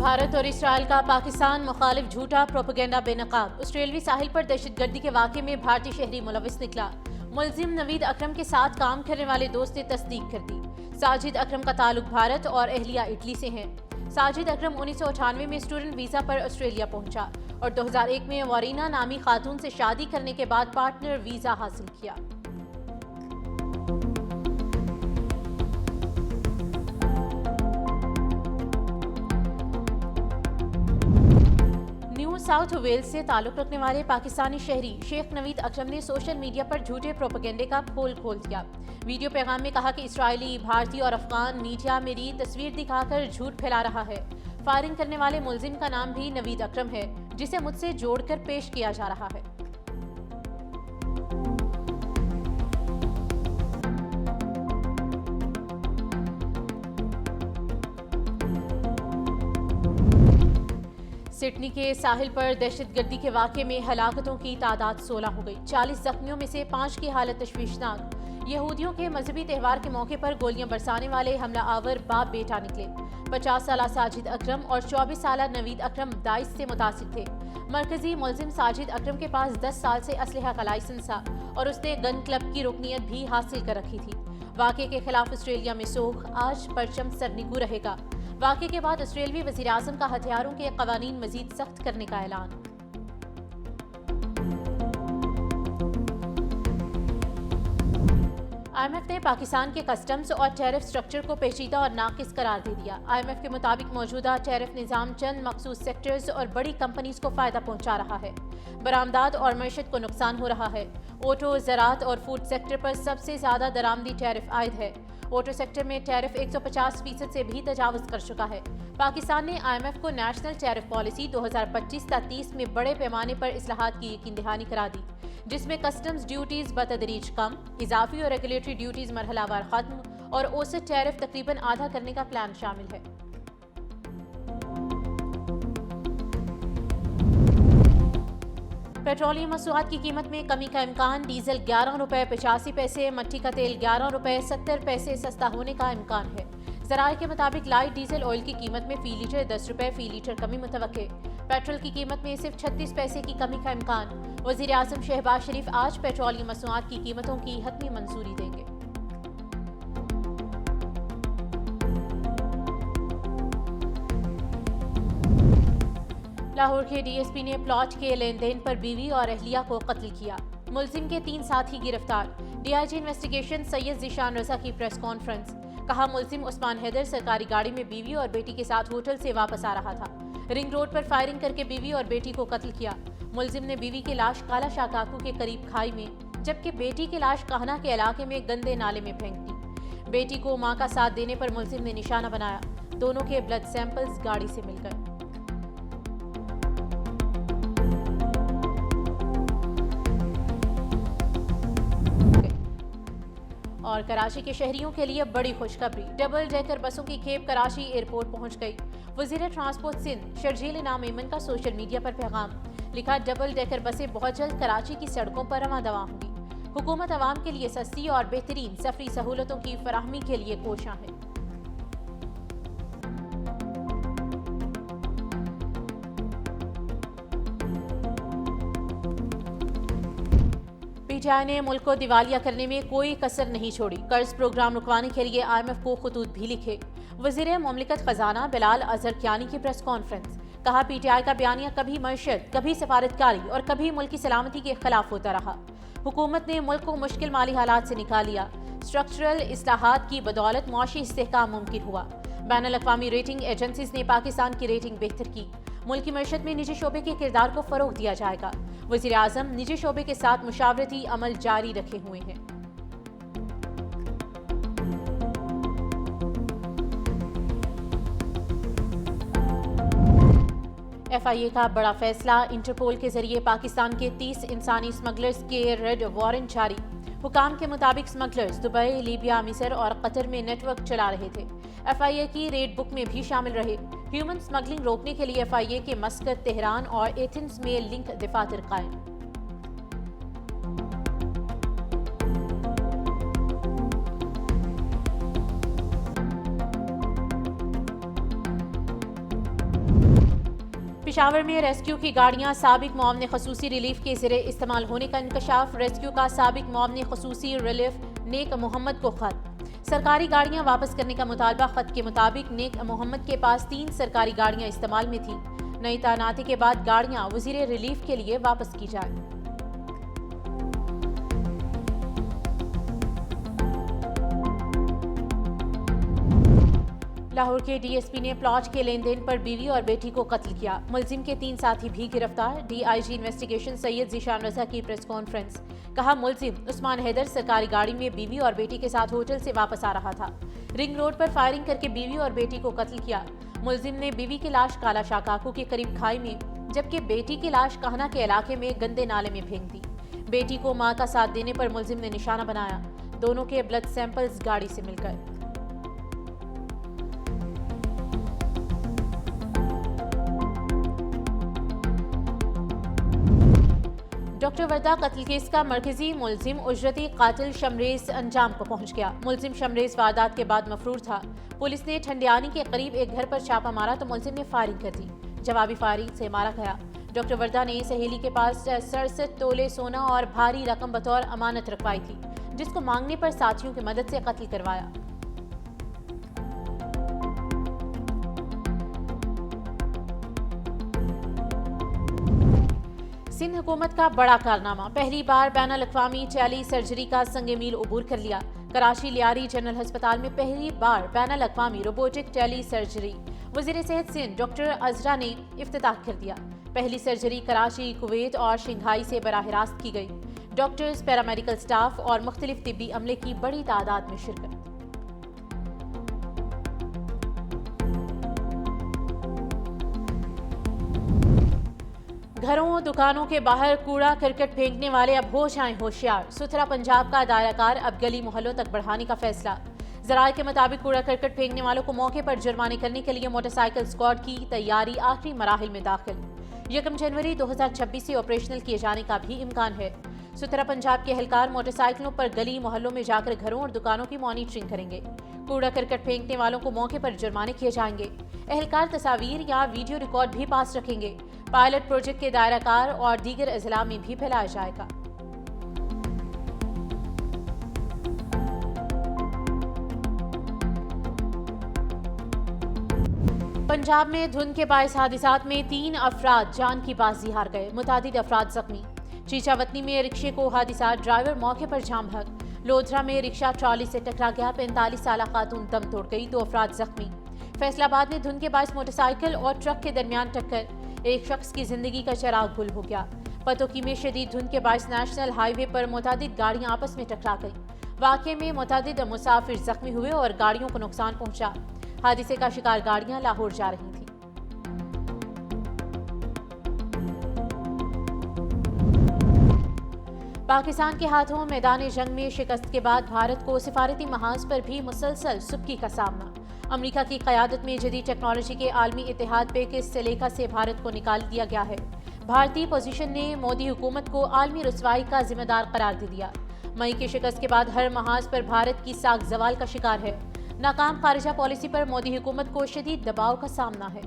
भारत और इसराइल का पाकिस्तान मुखालिफ झूठा प्रोपेगेंडा बेनकाब। ऑस्ट्रेलियावी साहिल पर दहशतगर्दी के वाक़े में भारतीय शहरी मुलविस निकला। मुलजिम नवीद अकरम के साथ काम करने वाले दोस्त ने तस्दीक कर दी। साजिद अकरम का ताल्लुक भारत और अहलिया इटली से है। साजिद अकरम 1998 में स्टूडेंट वीज़ा पर ऑस्ट्रेलिया पहुंचा और 2001 में वरीना नामी खातून से शादी करने के बाद पार्टनर वीज़ा हासिल किया। न्यू साउथ वेल्स से ताल्लुक रखने वाले पाकिस्तानी शहरी शेख नवीद अकरम ने सोशल मीडिया पर झूठे प्रोपेगेंडे का पोल खोल दिया। वीडियो पैगाम में कहा कि इसराइली, भारतीय और अफगान मीडिया मेरी तस्वीर दिखाकर झूठ फैला रहा है। फायरिंग करने वाले मुलजिम का नाम भी नवीद अकरम है, जिसे मुझसे जोड़कर पेश किया जा रहा है। सिडनी के साहिल पर दहशतगर्दी के वाक़े में हलाकतों की तादाद 16 हो गई। 40 जख्मियों में से 5 की हालत तशवीशनाक। यहूदियों के मजहबी त्यौहार के मौके पर गोलियां बरसाने वाले हमला आवर बाप बेटा निकले। 50 साला साजिद अकरम और 24 साला नवीद अकरम दाइश से मुतासिर थे। मरकजी मुलजिम साजिद अकरम के पास 10 साल से असलहा का लाइसेंस था और उसने गन क्लब की रुकनियत भी हासिल कर रखी थी। वाक़े के खिलाफ ऑस्ट्रेलिया में सोग, आज परचम सरनिगू रहेगा। वाक़े के बाद ऑस्ट्रेलियावी वज़ीर आज़म का हथियारों के कवानीन मज़ीद सख्त करने का ऐलान। IMF ने पाकिस्तान के कस्टम्स और टैरिफ स्ट्रक्चर को पेचीदा और नाकिस करार दे दिया। IMF के मुताबिक मौजूदा टैरिफ निज़ाम चंद मखसूस सेक्टर्स और बड़ी कंपनीज को फ़ायदा पहुंचा रहा है। बरामदात और मईशत को नुकसान हो रहा है। ऑटो, ज़राअत और फूड सेक्टर पर सबसे ज़्यादा दरामदी टैरिफ आयद है। ऑटो सेक्टर में टैरिफ 150% से भी तजावुज़ कर चुका है। पाकिस्तान ने IMF को नेशनल टैरिफ पॉलिसी 2025-30 में बड़े पैमाने पर इस्लाहात की यकीन दहानी करा दी, जिसमें कस्टम्स ड्यूटीज़ बतदरीज कम, इजाफी और रेगुलेटरी ड्यूटीज़ मरहलावार खत्म और औसत टैरिफ तकरीबन आधा करने का प्लान शामिल है। पेट्रोलियम मसूआत की कीमत में कमी का इम्कान। डीजल 11 रुपये 85 पैसे, मट्टी का तेल 11 रुपये 70 पैसे सस्ता होने का इम्कान है। ज़राए के मुताबिक लाइट डीजल ऑयल की कीमत में फ़ी लीटर 10 रुपये फ़ी लीटर कमी मुतवक्के। पेट्रोल की कीमत में सिर्फ 36 पैसे की कमी का इम्कान। वज़ीर आज़म शहबाज शरीफ आज पेट्रोलियम मसूआत की कीमतों की हतमी मंजूरी देंगे। लाहौर के DSP ने प्लॉट के लेन देन पर बीवी और अहलिया को कत्ल किया। मुलजिम के 3 साथी गिरफ्तार। DIG इन्वेस्टिगेशन सैयद ज़ीशान रज़ा की प्रेस कॉन्फ्रेंस। कहा, मुलजिम उस्मान हैदर सरकारी गाड़ी में बीवी और बेटी के साथ होटल से वापस आ रहा था। रिंग रोड पर फायरिंग करके बीवी और बेटी को कत्ल किया। मुलजिम ने बीवी की लाश काला शाह काकू के करीब खाई में, जबकि बेटी की लाश कहना के इलाके में गंदे नाले में फेंक दी। बेटी को मां का साथ देने पर मुलजिम ने निशाना बनाया। दोनों के ब्लड सैंपल्स गाड़ी से मिल गए। और कराची के शहरियों के लिए बड़ी खुशखबरी। डबल डेकर बसों की खेप कराची एयरपोर्ट पहुंच गई। वज़ीर ट्रांसपोर्ट सिंध शर्जील इनाम एमन का सोशल मीडिया पर पैगाम लिखा, डबल डेकर बसें बहुत जल्द कराची की सड़कों पर रवां दवा होंगी। हुकूमत आवाम के लिए सस्ती और बेहतरीन सफरी सहूलतों की फराहमी के लिए कोशां है। PTI ने मुल्क को दिवालिया करने में कोई कसर नहीं छोड़ी। कर्ज प्रोग्राम रुकवाने के लिए IMF को खतूत भी लिखे। वज़ीर मुमलिकत खजाना बिलाल अजहर कियानी की प्रेस कॉन्फ्रेंस। कहा, PTI का बयानिया कभी मईशत, कभी सफारतकारी और कभी मुल्क की सलामती के खिलाफ होता रहा। हुकूमत ने मुल्क को मुश्किल माली हालात से निकाल लिया। स्ट्रक्चरल इस्लाहात की बदौलत मुआशी इस्तेहकाम मुमकिन हुआ। बैनुल अक़वामी रेटिंग एजेंसीज ने पाकिस्तान की रेटिंग बेहतर की। मुल्क की मईशत में निजी शोबे के किरदार को फ़रोग़ दिया जाएगा। वज़ीर आज़म निजी शोबे के साथ मुशावरती अमल जारी रखे हुए हैं। FIA का बड़ा फैसला। इंटरपोल के जरिए पाकिस्तान के 30 इंसानी स्मगलर्स के रेड वारंट जारी। हुकाम के मुताबिक स्मगलर्स दुबई, लीबिया, मिस्र और कतर में नेटवर्क चला रहे थे। FIA की रेड बुक में भी शामिल रहे। ह्यूमन स्मगलिंग रोकने के लिए FIA के मस्कत, तेहरान और एथेंस में लिंक दफातर कायम। पिशावर में रेस्क्यू की गाड़ियां साबिक मुआवने खसूसी रिलीफ के ज़रिए इस्तेमाल होने का इंकशाफ। रेस्क्यू का साबिक मुआवने खसूसी रिलीफ नेक मोहम्मद को खत। सरकारी गाड़ियां वापस करने का मुतालबा। खत के मुताबिक नेक मोहम्मद के पास 3 सरकारी गाड़ियां इस्तेमाल में थी। नई तैनाती के बाद गाड़ियां वजीर रिलीफ के लिए वापस की जाए। लाहौर के डीएसपी ने प्लॉट के लेन देन पर बीवी और बेटी को कत्ल किया। मुलजिम के 3 साथी भी गिरफ्तार। डीआईजी इन्वेस्टिगेशन सैयद ज़ीशान रज़ा की प्रेस कॉन्फ्रेंस। कहा, मुलजिम उस्मान हैदर सरकारी गाड़ी में बीवी और बेटी के साथ होटल से वापस आ रहा था। रिंग रोड पर फायरिंग करके बीवी और बेटी को कत्ल किया। मुलजिम ने बीवी की लाश काला शाह काकू के करीब खाई में, जबकि बेटी की लाश कहना के इलाके में गंदे नाले में फेंक दी। बेटी को मां का साथ देने पर मुलजिम ने निशाना बनाया। दोनों के ब्लड सैंपल्स गाड़ी से मिल गए। डॉक्टर वर्दा कत्ल केस का मरकजी मुलजिम उजरती कातिल शमरेज अंजाम को पहुंच गया। मुलजिम शमरेज वारदात के बाद मफरूर था। पुलिस ने ठंडियानी के करीब एक घर पर छापा मारा तो मुलजिम ने फायरिंग कर दी। जवाबी फायरिंग से मारा गया। डॉक्टर वर्दा ने सहेली के पास 67 तोले सोना और भारी रकम बतौर अमानत रखवाई थी, जिसको मांगने पर साथियों की मदद से कत्ल करवाया। सिंध हुकूमत का बड़ा कारनामा। पहली बार बैनुल अक़वामी टेली सर्जरी का संगे मील उबूर कर लिया। कराची लियारी जनरल अस्पताल में पहली बार बैनुल अक़वामी रोबोटिक टेली सर्जरी वज़ीर सेहत सिंध डॉक्टर अजरा ने इफ्तिताह कर दिया। पहली सर्जरी कराची, कुवैत और शंघाई से बराह रास्त की गई। डॉक्टर्स, पैरामेडिकल स्टाफ और मुख्तलिफ तिब्बी अमले की बड़ी तादाद में शिरकत। घरों दुकानों के बाहर कूड़ा करकट फेंकने वाले अब हो जाएं होशियार। सुथरा पंजाब का दायराकार अब गली मोहल्लों तक बढ़ाने का फैसला। ज़राए के मुताबिक कूड़ा करकट फेंकने वालों को मौके पर जुर्माने करने के लिए मोटरसाइकिल स्क्वाड की तैयारी आखिरी मराहिल में दाखिल। 1 जनवरी 2026 से ऑपरेशनल किए जाने का भी इम्कान है। सुथरा पंजाब के एहलकार मोटरसाइकिलों पर गली मोहल्लों में जाकर घरों और दुकानों की मॉनिटरिंग करेंगे। कूड़ा करकट फेंकने वालों को मौके पर जुर्माने किए जाएंगे। एहलकार तस्वीर या वीडियो रिकॉर्ड भी पास रखेंगे। पायलट प्रोजेक्ट के दायराकार और दीगर अजला में भी फैलाया जाएगा। पंजाब में धुंध के बाइस हादिसात में 3 अफराद जान की बाजी हार गए। मुतादिद अफराद जख्मी। चीचावतनी में रिक्शे को हादिसा, ड्राइवर मौके पर जाम भग। लोधरा में रिक्शा ट्रॉली से टकरा गया, 45 साल खातून दम तोड़ गई, 2 अफराद जख्मी। फैसलाबाद में धुंध के बाइस मोटरसाइकिल और ट्रक के दरमियान टक्कर, एक शख्स की जिंदगी का चिराग गुल हो गया। पतोकी में शदीद धुंध के बाइस नेशनल हाईवे पर मुतादिद गाड़ियां आपस में टकरा गई। वाक़े में मुतादिद मुसाफिर जख्मी हुए और गाड़ियों को नुकसान पहुंचा। हादसे का शिकार गाड़ियां लाहौर जा रही थी। पाकिस्तान के हाथों मैदान जंग में शिकस्त के बाद भारत को सिफारती महाज पर भी मुसलसल सुबकी का सामना। अमेरिका की क़यादत में जदीद टेक्नोलॉजी के आलमी इत्तेहाद पे किस सलीका से भारत को निकाल दिया गया है। भारतीय पोजीशन ने मोदी हुकूमत को आलमी रुसवाई का जिम्मेदार करार दे दिया। मई की शिकस्त के बाद हर महाज पर भारत की साख जवाल का शिकार है। नाकाम खारिजा पॉलिसी पर मोदी हुकूमत को शदीद दबाव का सामना है।